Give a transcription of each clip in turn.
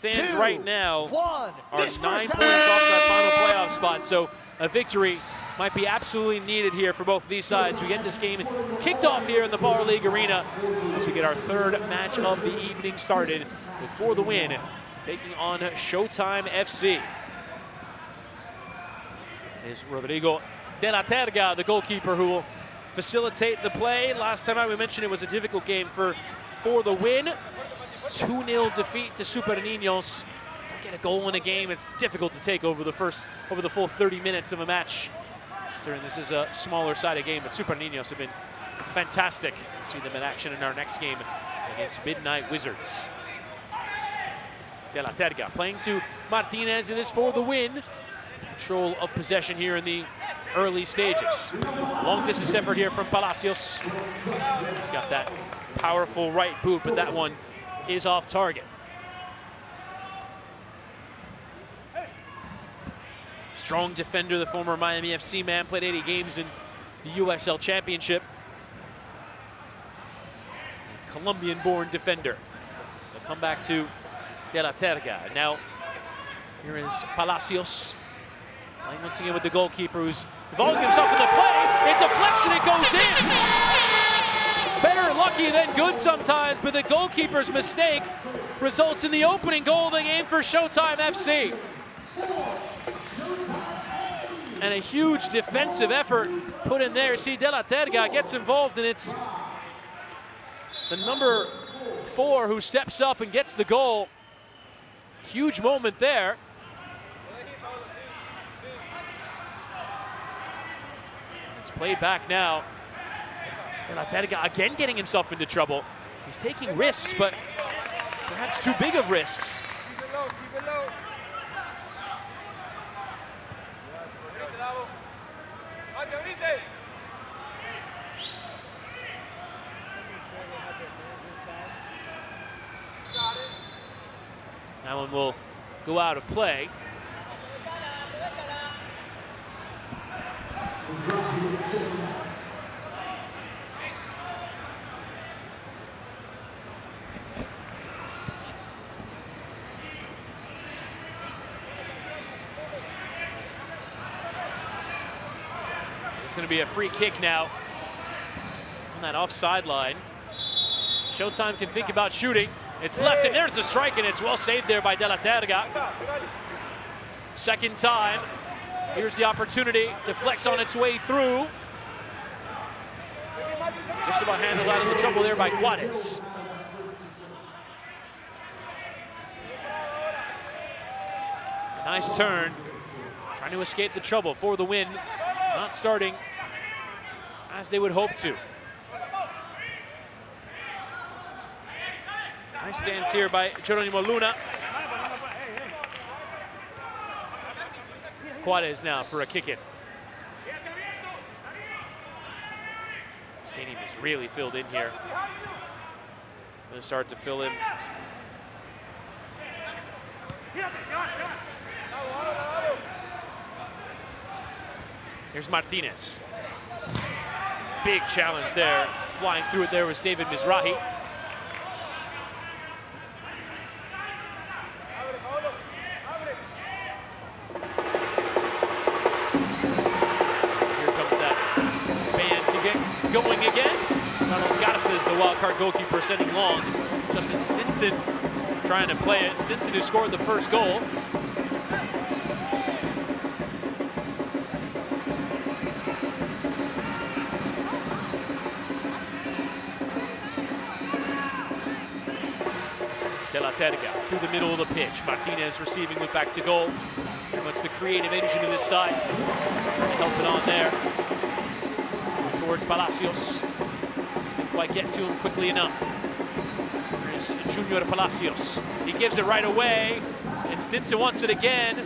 Stands right now are 9 points off that final playoff spot, so a victory might be absolutely needed here for both of these sides. We get this game kicked off here in the Bar League Arena as we get our third match of the evening started with For the Win taking on Showtime FC. It is Rodrigo de la Terga, the goalkeeper, who will facilitate the play. Last time we mentioned it was a difficult game for the Win. 2-0 defeat to Super Niños. Don't get a goal in a game, it's difficult to take over the full 30 minutes of a match. Considering this is a smaller sided game, but Super Niños have been fantastic. We'll see them in action in our next game against Midnight Wizards. De la Terga playing to Martinez. It is For the Win. Control of possession here in the early stages. Long distance effort here from Palacios. He's got that powerful right boot, but that one is off target. Strong defender, the former Miami FC man, played 80 games in the USL Championship. Colombian-born defender. So come back to De la Terga. Now, here is Palacios. Playing once again with the goalkeeper, who's involving himself in the play. It deflects and it goes in. Better lucky than good sometimes, but the goalkeeper's mistake results in the opening goal of the game for Showtime FC. And a huge defensive effort put in there. See, De la Terga gets involved, and it's the number 4 who steps up and gets the goal. Huge moment there. It's played back now. De la Terga again getting himself into trouble. He's taking risks, but perhaps too big of risks. Keep it low, keep it low. That one will go out of play. It's going to be a free kick now on that offside line. Showtime can think about shooting. It's left, and there's a strike, and it's well saved there by De la Terga. Second time. Here's the opportunity. Deflects on its way through. Just about handled out of the trouble there by Juarez. Nice turn. Trying to escape the trouble. For the Win. Not starting as they would hope to. Nice dance here by Geronimo Luna. Juarez now for a kick-in. Stadium is really filled in here. Going to start to fill in. Here's Martinez. Big challenge there. Flying through it there was David Mizrahi. Here comes that band going again. Ronald Garza is the wildcard goalkeeper sending long. Justin Stinson trying to play it. Stinson who scored the first goal. De la Terga through the middle of the pitch. Martinez receiving with back to goal. Very much the creative engine of this side. Helping on there. Towards Palacios. Didn't quite get to him quickly enough. There's Junior Palacios. He gives it right away. And Stinson wants it again.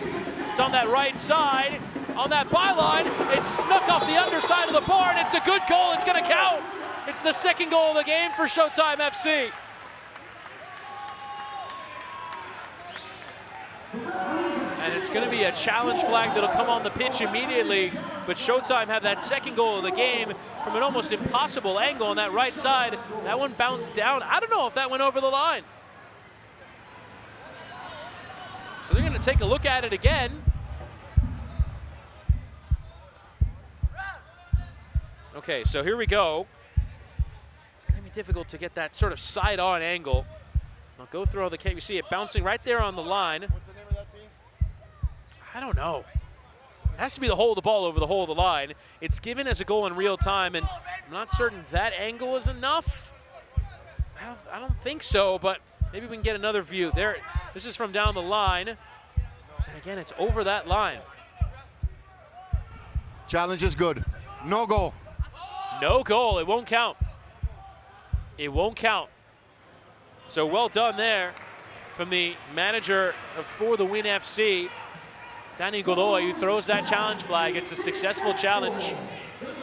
It's on that right side. On that byline. It's snuck off the underside of the bar, and it's a good goal. It's going to count. It's the second goal of the game for Showtime FC. And it's going to be a challenge flag that'll come on the pitch immediately. But Showtime have that second goal of the game from an almost impossible angle on that right side. That one bounced down. I don't know if that went over the line. So they're going to take a look at it again. Okay, so here we go. It's going to be difficult to get that sort of side-on angle. I'll go through all the cake. You see it bouncing right there on the line. What's the name of that team? I don't know. It has to be the hole of the ball over the hole of the line. It's given as a goal in real time, and I'm not certain that angle is enough. I don't think so, but maybe we can get another view. There, this is from down the line. And again, it's over that line. Challenge is good. No goal. No goal. It won't count. It won't count. So well done there from the manager of For the Win FC, Danny Godoy, who throws that challenge flag. It's a successful challenge.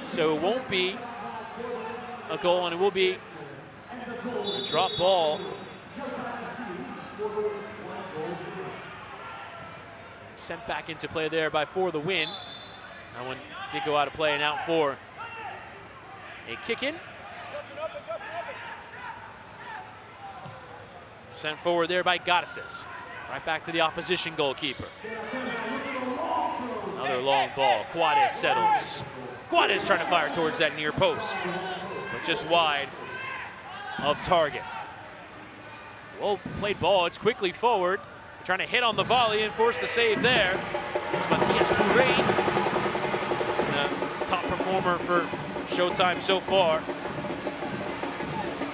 So it won't be a goal, and it will be a drop ball. Sent back into play there by For the Win. That one did go out of play and out for a kick in. Sent forward there by Garces. Right back to the opposition goalkeeper. Another long ball. Quades settles. Quades trying to fire towards that near post, but just wide of target. Well played ball. It's quickly forward. They're trying to hit on the volley and force the save there. It's Matias Purain, the top performer for Showtime so far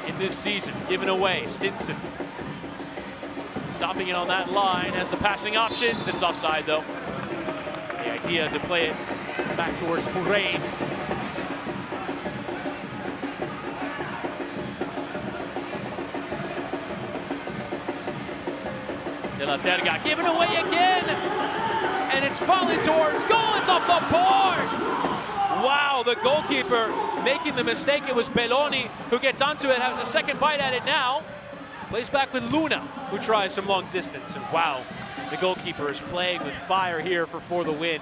in this season. Given away, Stinson. Stopping it on that line as the passing options. It's offside though. The idea to play it back towards Purain. De La Terga given away again. And it's volleyed towards goal. It's off the board. Wow, the goalkeeper making the mistake. It was Belloni who gets onto it, has a second bite at it now. Plays back with Luna, who tries some long distance. And wow, the goalkeeper is playing with fire here for the Win.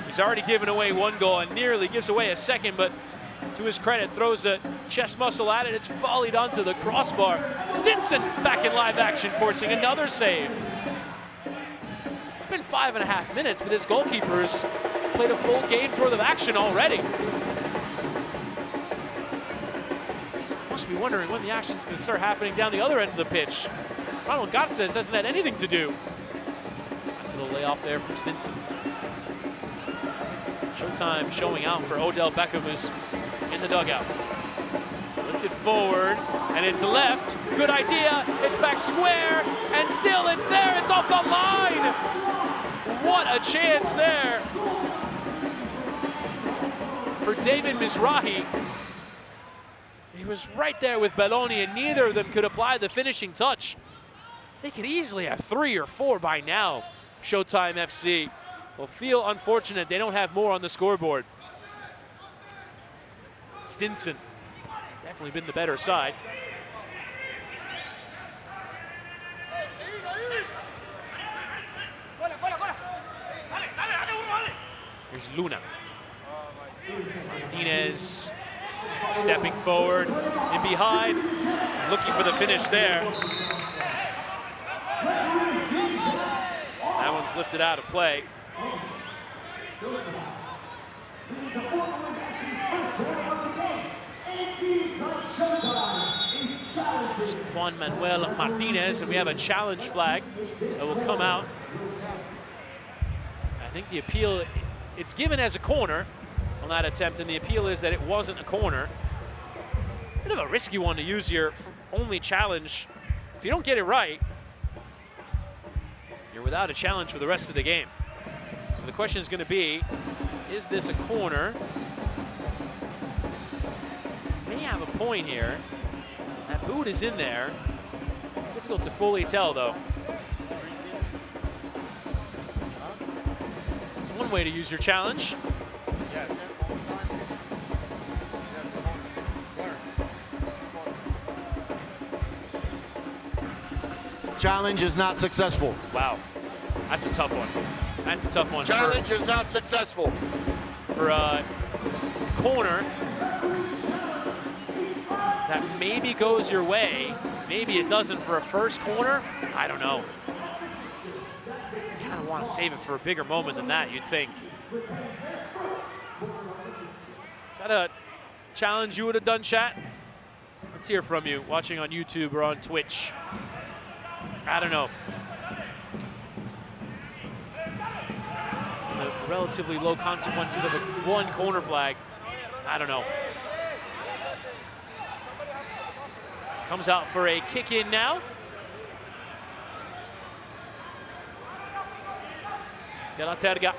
He's already given away one goal and nearly gives away a second, but to his credit, throws a chest muscle at it. It's volleyed onto the crossbar. Stinson back in live action, forcing another save. It's been 5.5 minutes, but this goalkeeper's played a full game's worth of action already. Must be wondering when the action's going to start happening down the other end of the pitch. Ronald Garces hasn't had anything to do. Nice little layoff there from Stinson. Showtime showing out for Odell Beckham, who's in the dugout. Lifted forward, and it's left. Good idea. It's back square, and still it's there. It's off the line. What a chance there for David Mizrahi. He was right there with Belloni, and neither of them could apply the finishing touch. They could easily have 3 or 4 by now. Showtime FC will feel unfortunate they don't have more on the scoreboard. Stinson, definitely been the better side. Here's Luna. Martinez stepping forward and behind, looking for the finish there. That one's lifted out of play. It's Juan Manuel Martinez, and we have a challenge flag that will come out. I think the appeal, it's given as a corner on that attempt, and the appeal is that it wasn't a corner. Bit of a risky one to use your only challenge. If you don't get it right, you're without a challenge for the rest of the game. So the question is going to be, is this a corner? May have a point here. That boot is in there. It's difficult to fully tell though. It's one way to use your challenge. Challenge is not successful. Wow, that's a tough one. That's a tough one. Challenge is not successful. For a corner that maybe goes your way, maybe it doesn't for a first corner. I don't know. Kind of want to save it for a bigger moment than that, you'd think. Is that a challenge you would have done, chat? Let's hear from you, watching on YouTube or on Twitch. I don't know. The relatively low consequences of one corner flag, I don't know. Comes out for a kick in now. De La Terga.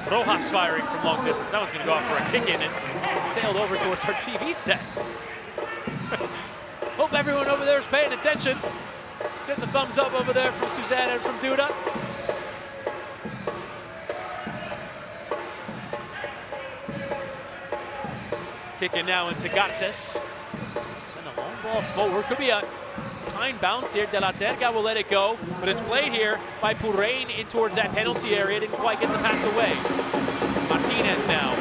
Rojas firing from long distance. That one's going to go out for a kick in and sailed over towards our TV set. Hope everyone over there is paying attention. Getting the thumbs up over there from Suzanne and from Duda. Kicking now into Garces. Send a long ball forward. Could be a kind bounce here. De La Terga will let it go, but it's played here by Purain in towards that penalty area. Didn't quite get the pass away. Martinez now.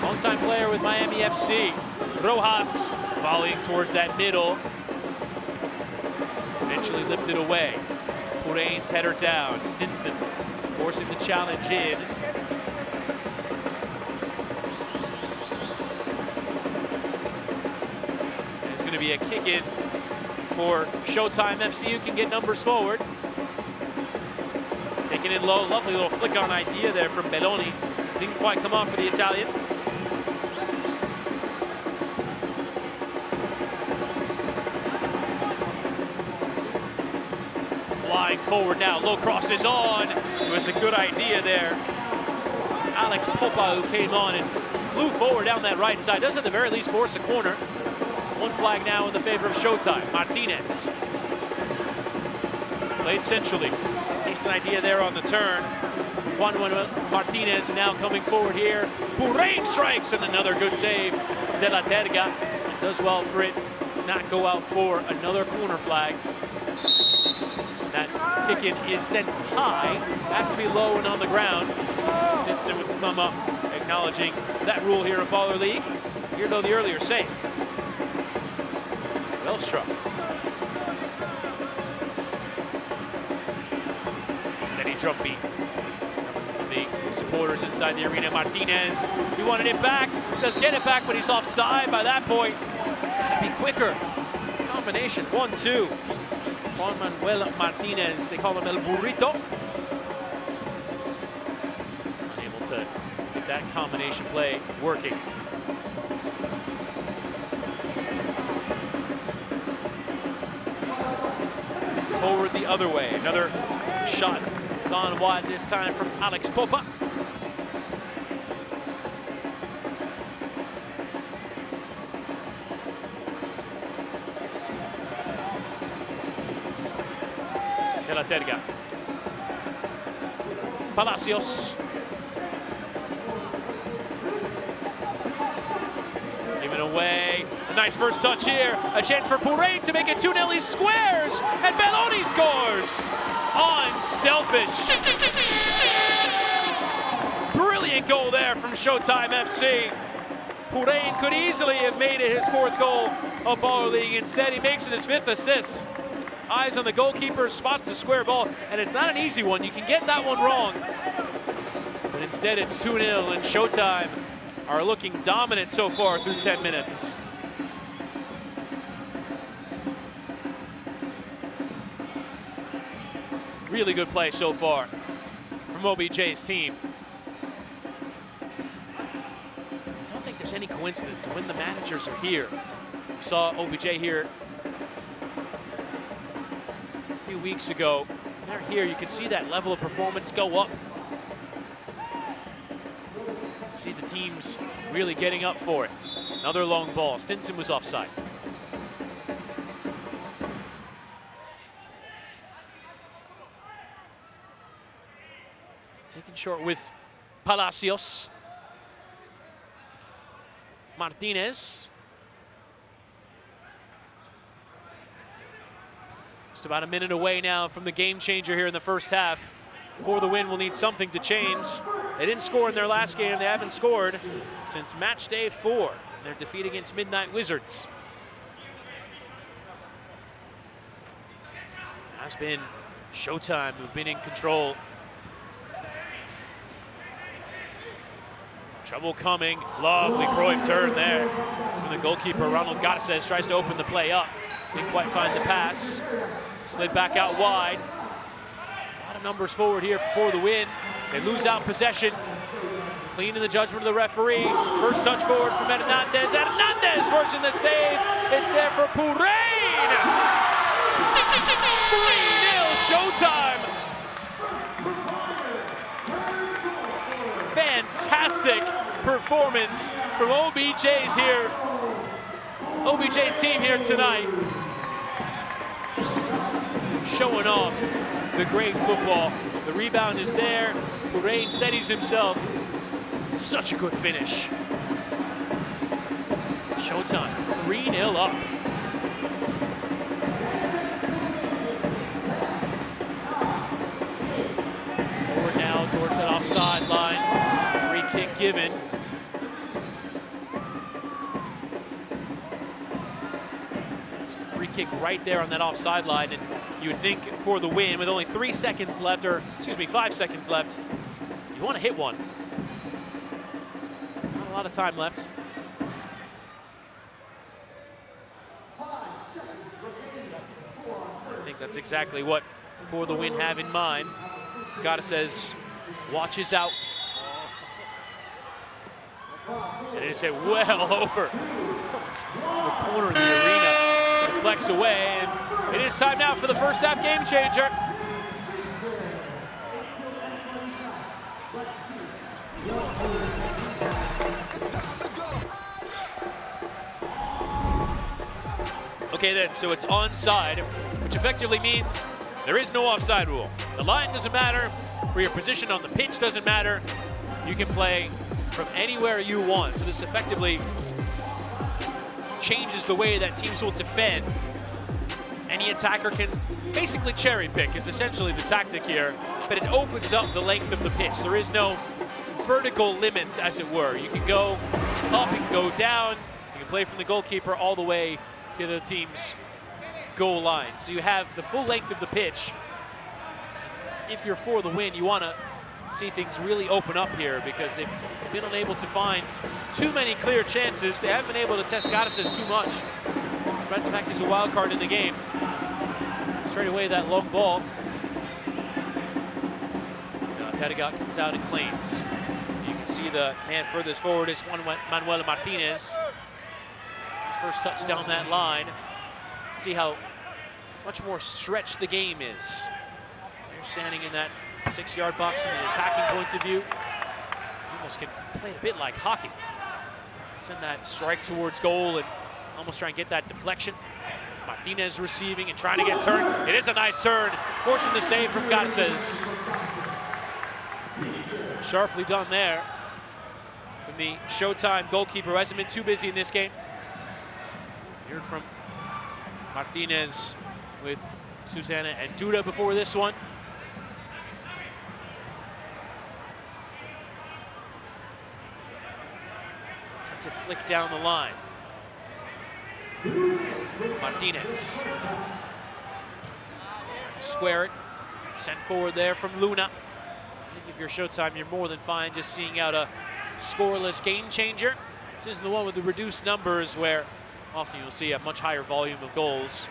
Long-time player with Miami FC. Rojas volleying towards that middle. Eventually lifted away. Purain's header down. Stinson forcing the challenge in. There's going to be a kick in for Showtime FC, who can get numbers forward. Taking it low, lovely little flick on idea there from Belloni. Didn't quite come off for the Italian. Flying forward now, low cross is on. It was a good idea there. Alex Popa, who came on and flew forward down that right side, does at the very least force a corner. One flag now in the favor of Showtime. Martinez. Played centrally. Decent idea there on the turn. Juan Martinez now coming forward here. Purain strikes, and another good save from De La Terga. Does well for it to not go out for another corner flag. That kick-in is sent high. Has to be low and on the ground. Stinson with the thumb up, acknowledging that rule here in Baller League. Here though the earlier save. Well struck. Steady drum beat from the supporters inside the arena. Martinez, he wanted it back, does get it back, but he's offside by that point. It's got to be quicker. Combination 1-2. Juan Manuel Martinez, they call him El Burrito. Unable to get that combination play working. Forward the other way. Another shot gone wide this time from Alex Popa. De La Terga. Palacios. Given away. A nice first touch here. A chance for Purain to make it 2-0. He squares, and Belloni scores. Unselfish. Brilliant goal there from Showtime FC. Purain could easily have made it his fourth goal of Baller League. Instead, he makes it his fifth assist. Eyes on the goalkeeper, spots the square ball, and it's not an easy one. You can get that one wrong. But instead, it's 2-0, and Showtime are looking dominant so far through 10 minutes. Really good play so far from OBJ's team. I don't think there's any coincidence when the managers are here. We saw OBJ here a few weeks ago. They're here, you can see that level of performance go up. See the teams really getting up for it. Another long ball. Stinson was offside. Taken short with Palacios. Martinez. Just about a minute away now from the game changer here in the first half. For the win, we'll need something to change. They didn't score in their last game. They haven't scored since match day 4. Their defeat against Midnight Wizards. has been Showtime who've been in control. Trouble coming. Lovely Cruyff turn there from the goalkeeper. Ronald Garces tries to open the play up. Didn't quite find the pass. Slid back out wide. A lot of numbers forward here for the win. They lose out possession. Clean in the judgment of the referee. First touch forward from Hernandez. Hernandez forcing the save. It's there for Purain. 3-0 Showtime. Fantastic performance from OBJ's here. OBJ's team here tonight. Showing off the great football. The rebound is there. Purain steadies himself. Such a good finish. Showtime 3-0 up. Forward now towards that offside line. Free kick given. It's a free kick right there on that offside line, and you would think for the win with only 3 seconds left, or excuse me, 5 seconds left, you want to hit one. Not a lot of time left. I think that's exactly what For the Win have in mind. Garces watches out. And it is hit well over the corner of the arena. Deflects away, and it is time now for the first half game changer. Okay then, so it's onside, which effectively means there is no offside rule. The line doesn't matter, where your position on the pitch doesn't matter. You can play from anywhere you want. So this effectively changes the way that teams will defend. Any attacker can basically cherry pick is essentially the tactic here, but it opens up the length of the pitch. There is no vertical limits, as it were. You can go up, you can go down, you can play from the goalkeeper all the way to the team's goal line. So you have the full length of the pitch. If you're for the win, you want to see things really open up here, because they've been unable to find too many clear chances. They haven't been able to test Garces too much, despite the fact he's a wild card in the game. Straight away, that long ball. Pedagot comes out and claims. You can see the man furthest forward is Manuel Martinez. His first touch down that line. See how much more stretched the game is. They're standing in that 6-yard box from the attacking point of view. You almost can play it a bit like hockey. Send that strike towards goal and almost try and get that deflection. Martinez receiving and trying to get turned. It is a nice turn, forcing the save from Garces. Sharply done there from the Showtime goalkeeper, who hasn't been too busy in this game. You heard from Martinez with Susanna and Duda before this one. Attempt to flick down the line. Martinez. Trying to square it. Sent forward there from Luna. I think if you're Showtime, you're more than fine just seeing out a scoreless game changer. This isn't the one with the reduced numbers where often you'll see a much higher volume of goals.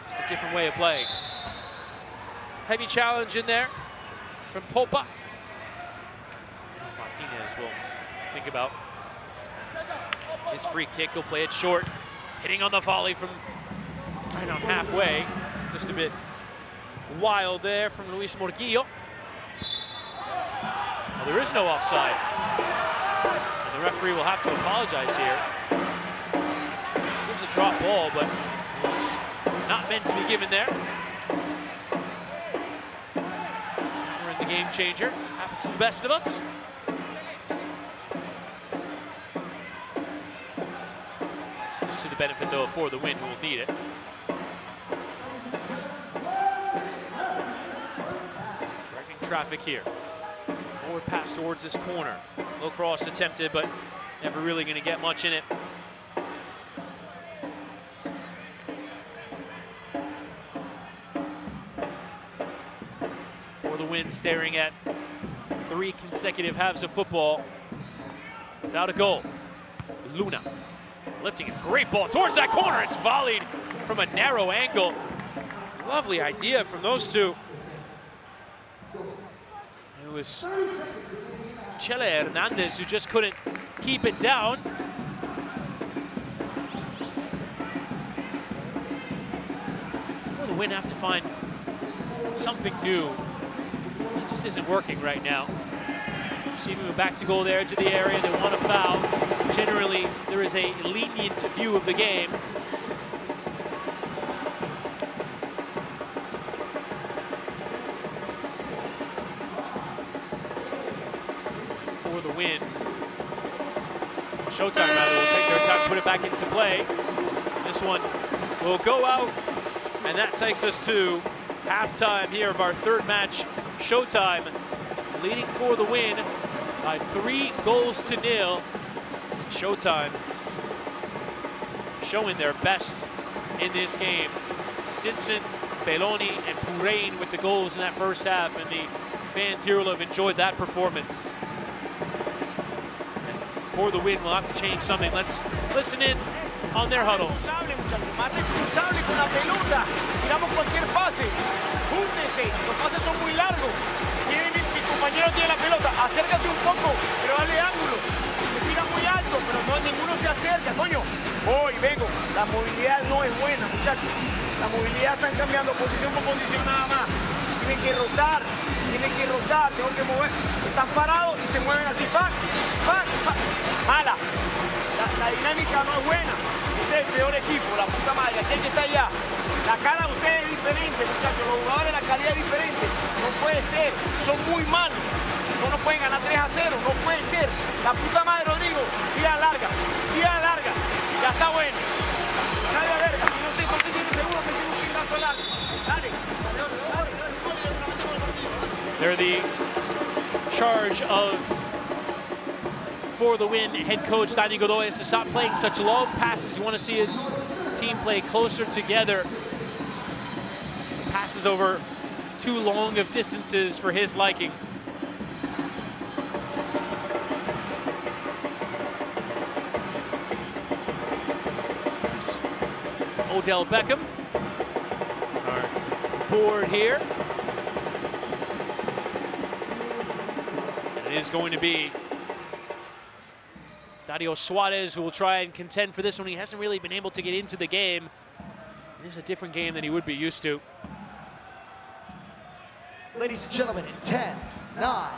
Just a different way of playing. Heavy challenge in there from Popa. Martinez will think about his free kick. He'll play it short. Hitting on the volley from right on halfway. Just a bit wild there from Luis Morguillo. Well, there is no offside. And the referee will have to apologize here. It was a drop ball, but it was not meant to be given there. We're in the game changer. Happens to the best of us. Just to the benefit, though, for the win, who will need it. Directing traffic here. Forward pass towards this corner. Low cross attempted, but never really going to get much in it. Win staring at 3 consecutive halves of football without a goal. Luna lifting a great ball towards that corner. It's volleyed from a narrow angle. Lovely idea from those two. It was Chele Hernandez who just couldn't keep it down. For the Win have to find something new. It just isn't working right now. Receiving it back to goal, the edge of the area. They want a foul. Generally, there is a lenient view of the game. For the Win, Showtime rather will take their time, put it back into play. This one will go out, and that takes us to halftime here of our third match. Showtime leading For the Win by 3-0. Showtime showing their best in this game. Stinson, Belloni, and Purain with the goals in that first half, and the fans here will have enjoyed that performance. For the Win, we'll have to change something. Let's listen in on their huddle. Más responsable con la pelota, tiramos cualquier pase, júntense, los pases son muy largos, mi compañero tiene la pelota, acércate un poco, pero dale ángulo, se tira muy alto, pero no, ninguno se acerca, coño, voy, vengo, la movilidad no es buena, muchachos, la movilidad están cambiando posición por posición nada más, tienen que rotar, tengo que mover, están parados y se mueven así, ¡pac! Mala, la dinámica no es buena. Este es el peor equipo, la puta madre, aquel que está allá. La cara de ustedes es diferente, muchachos, los jugadores, la calidad es diferente. No puede ser, son muy malos. No nos pueden ganar 3-0, no puede ser. La puta madre, Rodrigo, tira larga. Ya está bueno. Sale a verga, si no estoy seguro que tengo un pingazo largo. Dale. They're the charge of For the Win head coach Dani Godoy has to stop playing such long passes. You want to see his team play closer together. Passes over too long of distances for his liking. There's Odell Beckham, our board here. And it is going to be Dario Suarez, who will try and contend for this one. He hasn't really been able to get into the game. It is a different game than he would be used to. Ladies and gentlemen, in 10, 9,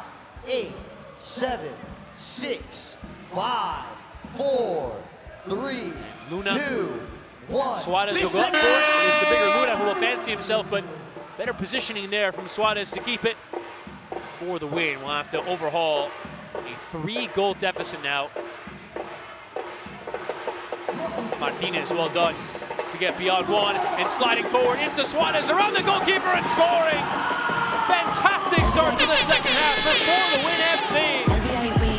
8, 7, 6, 5, 4, 3, Luna. 2, 1. Suarez will go up for it. It is the bigger Luna who will fancy himself, but better positioning there from Suarez to keep it. For the Win, we'll have to overhaul a 3-goal deficit now. Martinez, well done to get beyond one and sliding forward into Suarez around the goalkeeper and scoring. Fantastic start to the second half for the Win FC,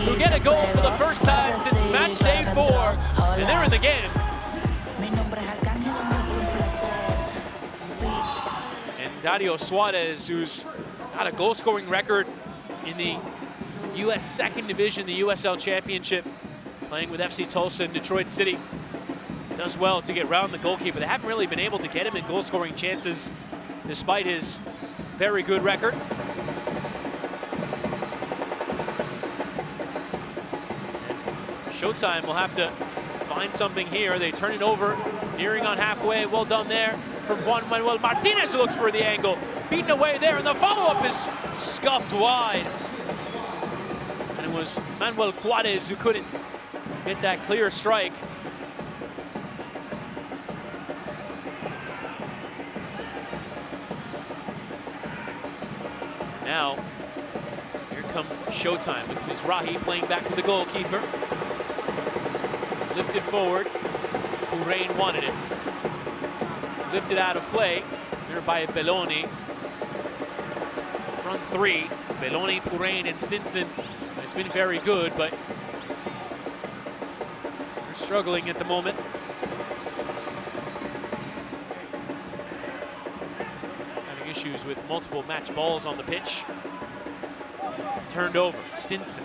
who get a goal for the first time since match day 4, and they're in the game. And Dario Suarez, who's got a goal-scoring record in the U.S. Second Division, the USL Championship, playing with FC Tulsa in Detroit City. Does well to get around the goalkeeper. They haven't really been able to get him in goal-scoring chances despite his very good record. Showtime will have to find something here. They turn it over, nearing on halfway. Well done there from Juan Manuel Martinez, who looks for the angle. Beaten away there, and the follow-up is scuffed wide. And it was Manuel Juarez who couldn't get that clear strike. Now, here come Showtime with Mizrahi playing back with the goalkeeper. Lifted forward. Purain wanted it. Lifted out of play. There by Belloni. Front three. Belloni, Purain, and Stinson has been very good, but they're struggling at the moment. Having issues with multiple match balls on the pitch. Turned over, Stinson.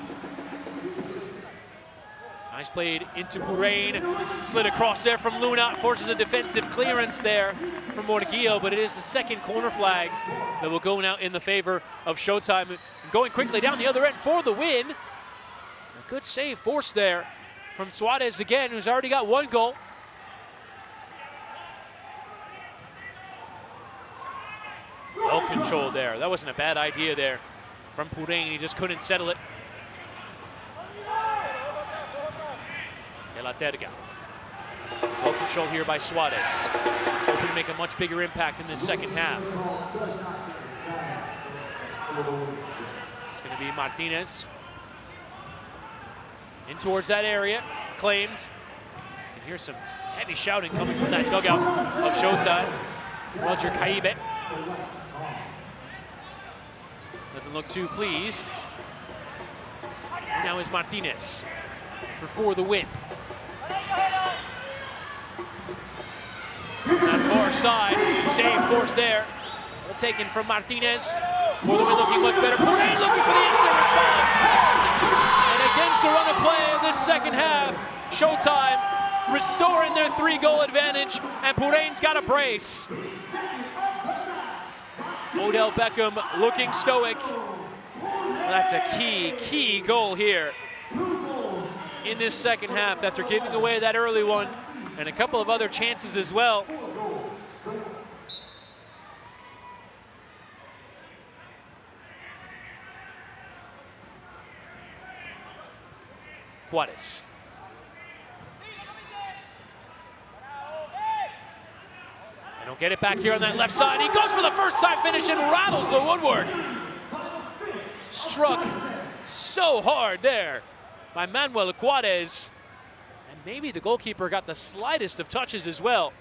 Nice played into Purain, slid across there from Luna, forces a defensive clearance there from Morguillo, but it is the second corner flag that will go now in the favor of Showtime. And going quickly down the other end for the win. A good save forced there from Suarez again, who's already got one goal. Well controlled there. That wasn't a bad idea there from Purain. He just couldn't settle it. De La Terga. Well controlled here by Suarez. Hoping to make a much bigger impact in this second half. It's going to be Martinez. In towards that area. Claimed. And here's some heavy shouting coming from that dugout of Showtime. Roger Caibe doesn't look too pleased. And now is Martinez for the win. That far side, save force there. Well taken from Martinez. For the win looking much better. Purain looking for the instant response. And against the run of play in this second half, Showtime restoring their 3-goal advantage, and Purain's got a brace. Odell Beckham looking stoic. That's a key goal here in this second half after giving away that early one and a couple of other chances as well. Juarez. They don't get it back here on that left side. He goes for the first time finish and rattles the woodwork. Struck so hard there by Manuel Juarez. And maybe the goalkeeper got the slightest of touches as well.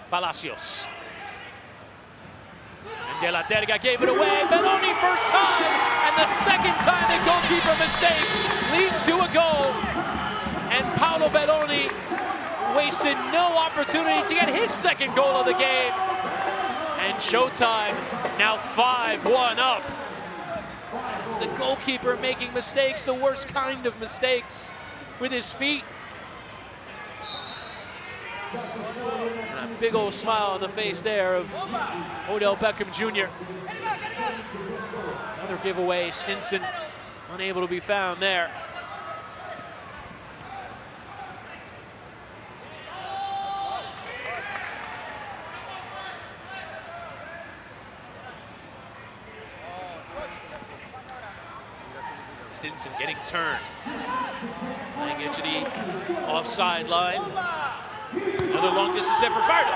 Palacios. And De La Terga gave it away. Belloni first time, and the second time the goalkeeper mistake leads to a goal. And Paolo Belloni wasted no opportunity to get his second goal of the game. And Showtime now 5-1 up. It's the goalkeeper making mistakes, the worst kind of mistakes with his feet. And a big old smile on the face there of Odell Beckham Jr. Another giveaway, Stinson unable to be found there. Stinson getting turned. Playing into the offside line. Another long distance effort fired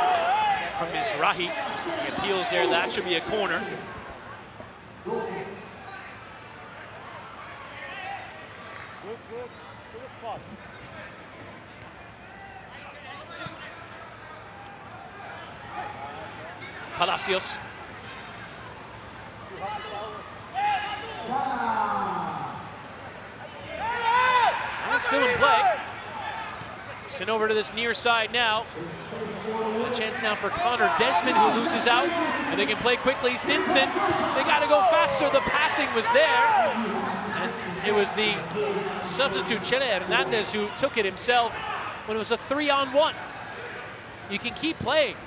from Mizrahi. He appeals there. That should be a corner. Palacios. And it's still in play. Sent over to this near side now. A chance now for Connor Desmond, who loses out. And they can play quickly. Stinson, they got to go faster. The passing was there. And it was the substitute, Chele Hernandez, who took it himself when it was a 3-on-1. You can keep playing.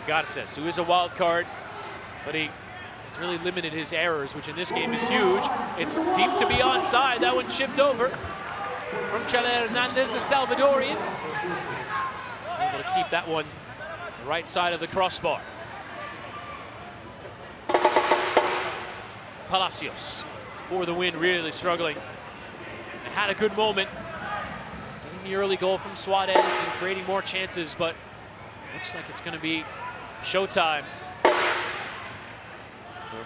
Garces, who is a wild card, but he has really limited his errors, which in this game is huge. It's deep to be onside. That one chipped over from Chele Hernandez, the Salvadorian. Able to keep that one the right side of the crossbar. Palacios for the win, really struggling. And had a good moment. Getting the early goal from Suarez and creating more chances, but looks like it's going to be Showtime to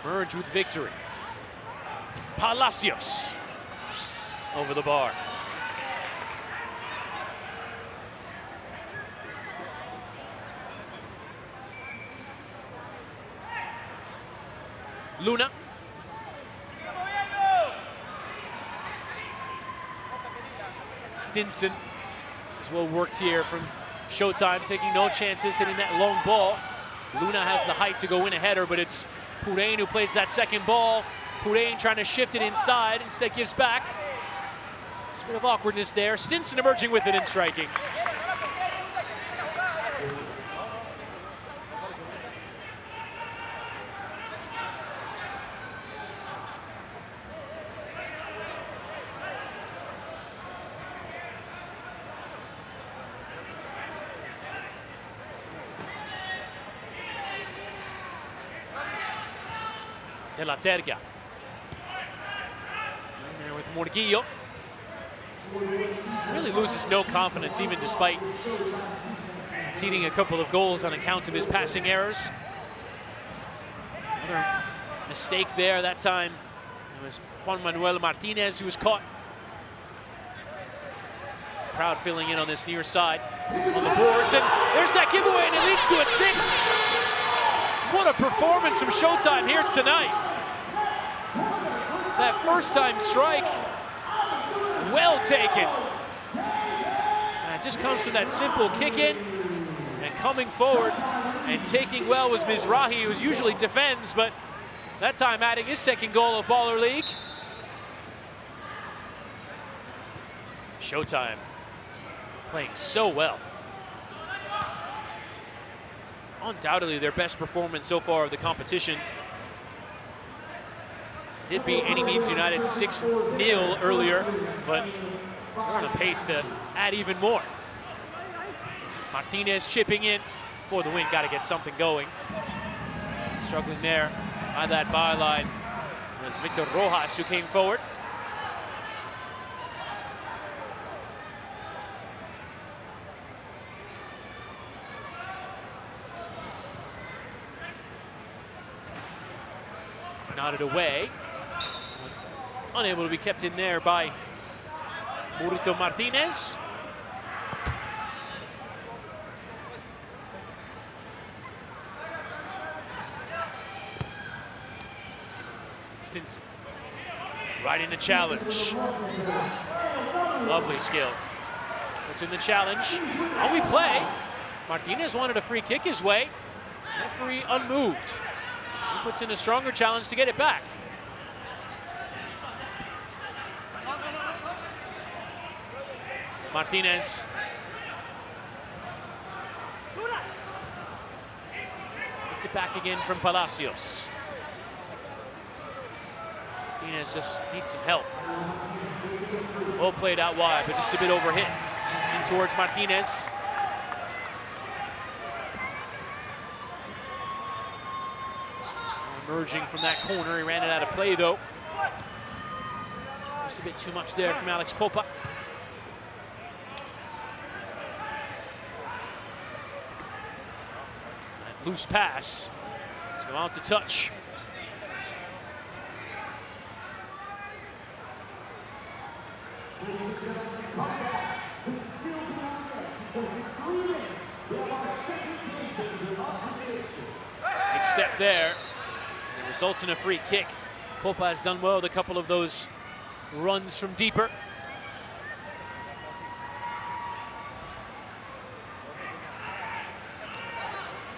emerge with victory. Palacios over the bar. Luna. Stinson. This is well worked here from Showtime, taking no chances, hitting that long ball. Luna has the height to go in a header, but it's Purain who plays that second ball. Purain trying to shift it inside, instead gives back. Just a bit of awkwardness there. Stinson emerging with it and striking. De la Terga. In there with Morguillo. Really loses no confidence, even despite conceding a couple of goals on account of his passing errors. Another mistake there. That time it was Juan Manuel Martinez who was caught. Crowd filling in on this near side on the boards, and there's that giveaway, and it leads to a sixth. What a performance from Showtime here tonight. That first time strike, well taken. And it just comes from that simple kick in, and coming forward and taking well was Mizrahi, who usually defends, but that time adding his second goal of Baller League. Showtime playing so well. Undoubtedly their best performance so far of the competition. Did beat Any Means United 6-0 earlier, but they're on a pace to add even more. Martinez chipping in for the win. Got to get something going. Struggling there by that byline was Victor Rojas, who came forward. Nodded away. Unable to be kept in there by Burrito Martinez. Stinson, right in the challenge. Lovely skill. Puts in the challenge. On we play. Martinez wanted a free kick his way. Referee unmoved. He puts in a stronger challenge to get it back. Martinez. Gets it back again from Palacios. Martinez just needs some help. Well played out wide, but just a bit overhit. In towards Martinez. Emerging from that corner, he ran it out of play though. Just a bit too much there from Alex Popa. That loose pass. Let's go out to touch. Big step there. It results in a free kick. Popa has done well with a couple of those runs from deeper.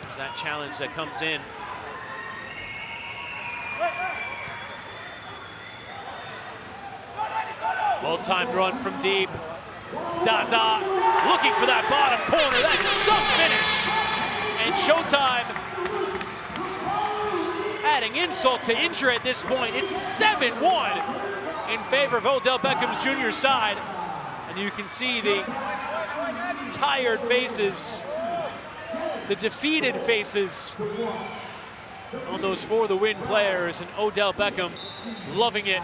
There's that challenge that comes in. Well-timed run from deep. Daza looking for that bottom corner. That is some finish. And Showtime adding insult to injury at this point. It's 7-1 in favor of Odell Beckham's junior side. And you can see the tired faces, the defeated faces on those for the win players, and Odell Beckham loving it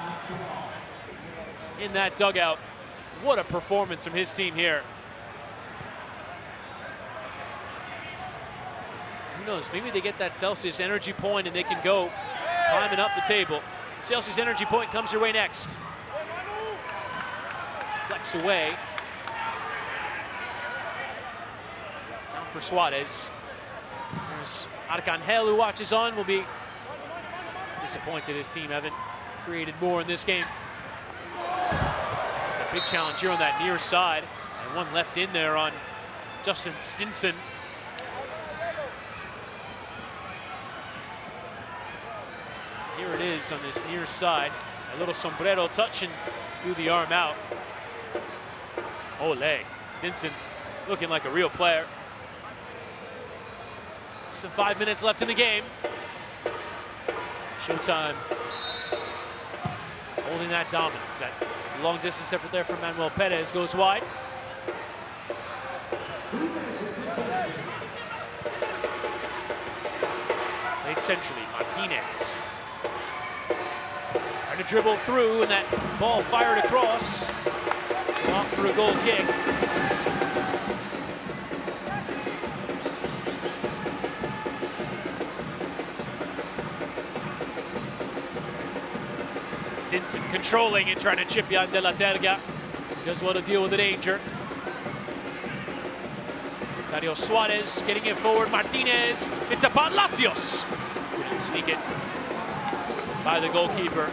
in that dugout. What a performance from his team here. Who knows, maybe they get that Celsius energy point and they can go climbing up the table. Celsius energy point comes your way next. Flex away. It's out for Suarez. There's Arcangel who watches on, will be Disappointed his team haven't created more in this game. It's a big challenge here on that near side. And one left in there on Justin Stinson. Here it is on this near side. A little sombrero touch and threw the arm out. Ole. Stinson looking like a real player. Some 5 minutes left in the game. Showtime holding that dominance. That long distance effort there from Manuel Perez goes wide. Played centrally, Martinez. Trying to dribble through, and that ball fired across. Off for a goal kick. Stinson controlling and trying to chip Jan de la Terga. He does well to deal with the danger. Dario Suarez getting it forward. Martinez into Palacios. Couldn't sneak it by the goalkeeper.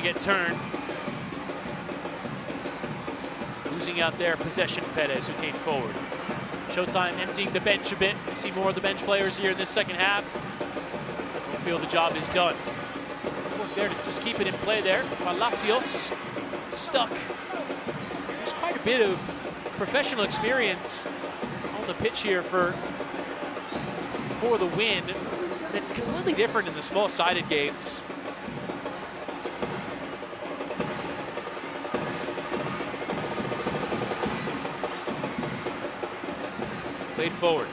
Get turned. Losing out there possession, Perez, who came forward. Showtime emptying the bench a bit. We see more of the bench players here in this second half. We feel the job is done. Work there to just keep it in play there. Palacios stuck. There's quite a bit of professional experience on the pitch here for the win. And it's completely different in the small-sided games. Played forward.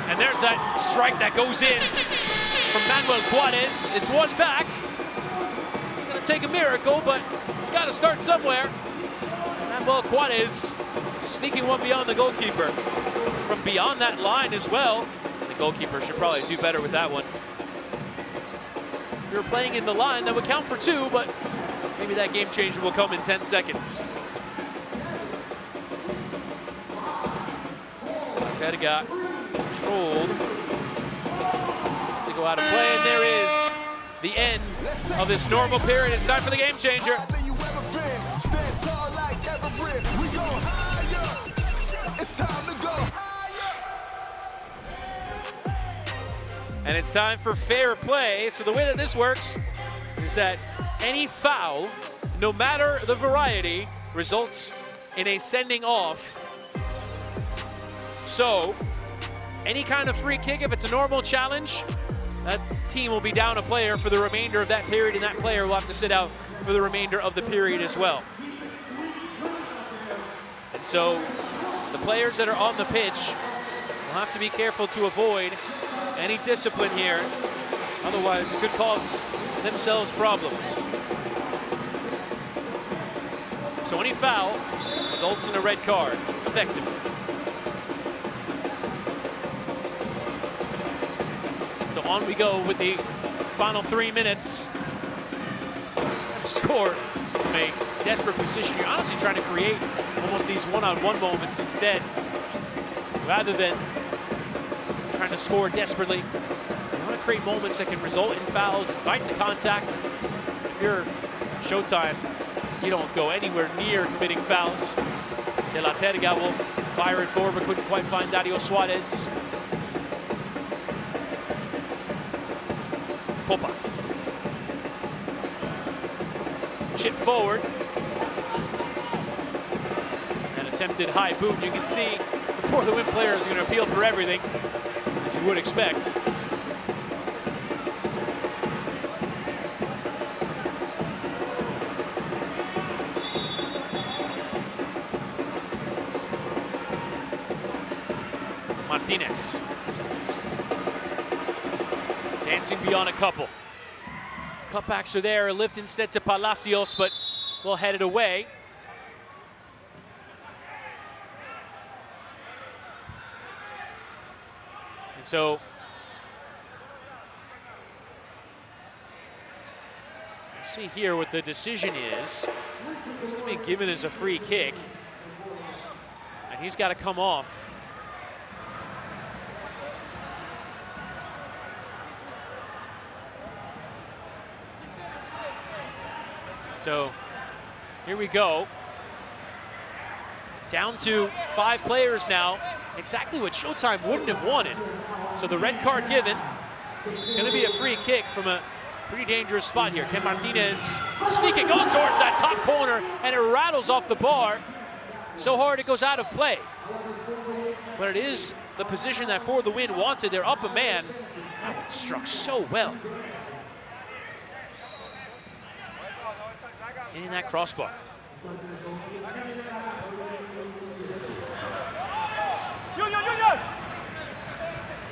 And there's that strike that goes in from Manuel Juarez. It's one back. It's going to take a miracle, but it's got to start somewhere. Manuel Juarez sneaking one beyond the goalkeeper. From beyond that line as well. The goalkeeper should probably do better with that one. If you're playing in the line, that would count for two, but maybe that game changer will come in 10 seconds. Terga controlled to go out of play, and there is the end of this normal period. It's time for the game changer. And it's time for fair play. So the way that this works is that any foul, no matter the variety, results in a sending off. So, any kind of free kick, if it's a normal challenge, that team will be down a player for the remainder of that period, and that player will have to sit out for the remainder of the period as well. And so, the players that are on the pitch will have to be careful to avoid any discipline here. Otherwise, it could cause themselves problems. So any foul results in a red card, effectively. So on we go with the final 3 minutes. Score from a desperate position. You're honestly trying to create almost these one-on-one moments instead, rather than trying to score desperately. You want to create moments that can result in fouls, invite the contact. If you're Showtime, you don't go anywhere near committing fouls. De la Terga will fire it forward, but couldn't quite find Dario Suarez. Popa. Chip forward. An attempted high boot. You can see before the win player is going to appeal for everything, as you would expect. Martinez. Dancing beyond a couple. Cutbacks are there, a lift instead to Palacios, but we'll head it away. And so See here what the decision is. It's going to be given as a free kick. And he's got to come off. So here we go. Down to 5 players now. Exactly what Showtime wouldn't have wanted. So the red card given. It's going to be a free kick from a pretty dangerous spot here. Ken Martinez sneaking, goes towards that top corner, and it rattles off the bar. So hard it goes out of play. But it is the position that For the Win wanted. They're up a man. That one struck so well. In that crossbar.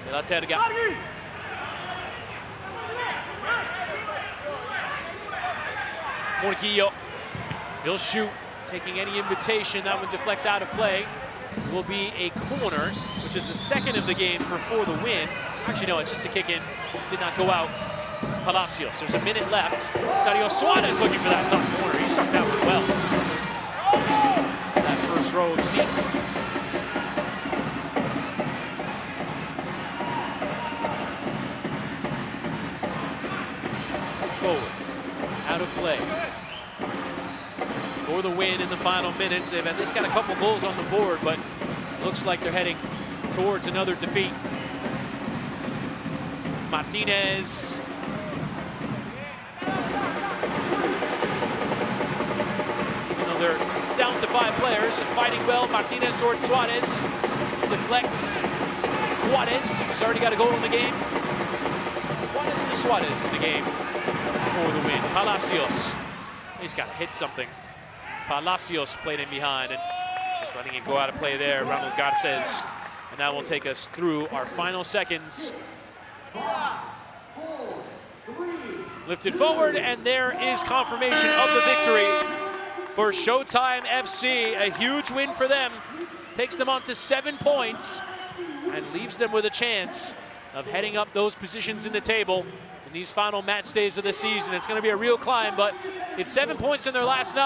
De la Terga. Morquillo, he'll shoot, taking any invitation. That one deflects out of play. Will be a corner, which is the second of the game for the Win. Actually, no, it's just a kick in. Did not go out. Palacios, there's a minute left. Dario Suarez looking for that top corner. He struck that one well. To that first row of seats. Forward, out of play. For the Win in the final minutes. They've at least got a couple goals on the board, but it looks like they're heading towards another defeat. Martinez. Even though they're down to 5 players and fighting well, Martinez towards Suarez. Deflects Juarez, who's already got a goal in the game. Juarez and Suarez in the game for the Win. Palacios, he's got to hit something. Palacios played in behind and just letting it go out of play there. Ronald Garces. And that will take us through our final seconds. Lifted forward, and there is confirmation of the victory for Showtime FC. A huge win for them. Takes them on to 7 points and leaves them with a chance of heading up those positions in the table in these final match days of the season. It's going to be a real climb, but it's 7 points in their last 9.